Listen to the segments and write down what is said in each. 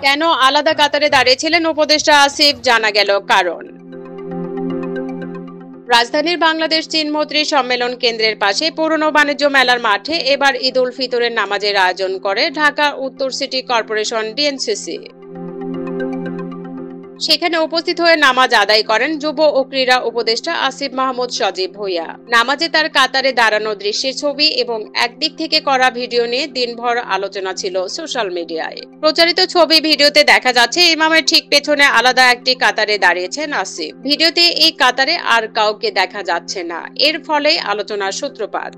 কেন আলাদা কাতারে দাঁড়িয়েছিলেন উপদেষ্টা আসিফ, জানা গেল কারণ। রাজধানীর বাংলাদেশ চীন মৈত্রী সম্মেলন কেন্দ্রের পাশে পুরনো বাণিজ্য মেলার মাঠে এবার ঈদ উল ফিতরের নামাজের আয়োজন করে ঢাকা উত্তর সিটি কর্পোরেশন ডিএনসিসি। সেখানে উপস্থিত হয়ে নামাজ আদায় করেন যুব ও ক্রীড়া উপদেষ্টা আসিফ মাহমুদ সজীব ভূঁইয়া। নামাজে তার কাতারে দাঁড়ানো দৃশ্যের ছবি এবং একদিক থেকে করা ভিডিও নিয়ে দিনভর আলোচনা ছিল সোশ্যাল মিডিয়ায়। প্রচারিত ছবি ভিডিওতে দেখা যাচ্ছে ইমামের ঠিক পেছনে আলাদা একটি কাতারে দাঁড়িয়েছেন আসিফ। ভিডিওতে এই কাতারে আর কাউকে দেখা যাচ্ছে না, এর ফলে আলোচনার সূত্রপাত।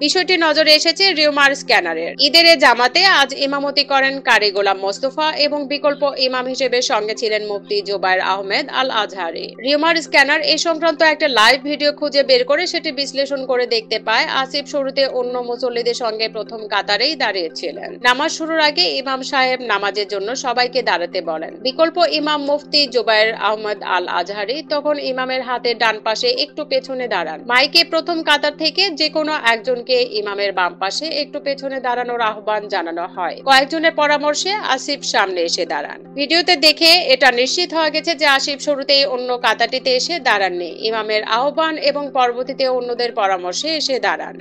বিষয়টি নজরে এসেছে রিউমার স্ক্যানারের। ঈদের জামাতে আজ ইমামতি করেন কারি গোলাম মোস্তফা এবং বিকল্প ইমাম হিসেবে সঙ্গে ছিলেন মুফতি জুবায়ের আহমেদ আল আজহারি। রিউমার স্ক্যানার এ সংক্রান্ত একটা লাইভ ভিডিও খুঁজে বের করে সেটি বিশ্লেষণ করে দেখতে পায় আসিফ শুরুতে অন্য মুসল্লিদের সঙ্গে প্রথম কাতারেই দাঁড়িয়েছিলেন। নামাজ শুরুর আগে ইমাম সাহেব নামাজের জন্য সবাইকে দাঁড়াতে বলেন। বিকল্প ইমাম মুফতি জুবায়ের আহমেদ আল আজহারি তখন ইমামের হাতের ডান পাশে একটু পেছনে দাঁড়ান। মাইকে প্রথম কাতার থেকে যে কোনো একজনকে ইমামের বাম পাশে একটু পেছনে দাঁড়ানোর আহ্বান জানানো হয়। কয়েকজনের পরামর্শে আসিফ সামনে এসে দাঁড়ান। ভিডিওতে দেখে এটা নিশ্চিত হয়ে গেছে যে আসিফ শুরুতেই অন্য কাতারটিতে এসে দাঁড়াননি, ইমামের আহ্বান এবং পরবর্তীতে অন্যদের পরামর্শে এসে দাঁড়ান।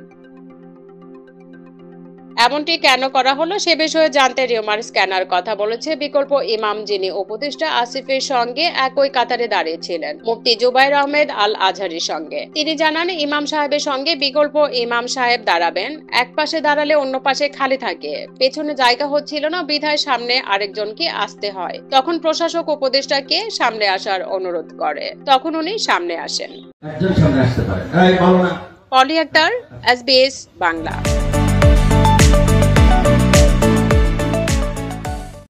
এমনটি কেন করা হলো সে বিষয়ে জানতে রিউমার স্ক্যানার কথা বলেছে বিকল্প ইমাম, যিনি উপদেষ্টা আসিফের সঙ্গে একই কাতারে দাঁড়িয়েছিলেন মুফতি জুবায়ের আহমেদ আল আজহারির সঙ্গে। তিনি জানান ইমাম সাহেবের সঙ্গে বিকল্প ইমাম সাহেব দাঁড়াবেন, এক পাশে দাঁড়ালে অন্য পাশে খালি থাকে, পেছনে জায়গা হচ্ছিল না বিধায় সামনে আরেকজনকে আসতে হয়। তখন প্রশাসক উপদেষ্টাকে সামনে আসার অনুরোধ করে, তখন উনি সামনে আসেন। পলি আক্তার, SBS বাংলা।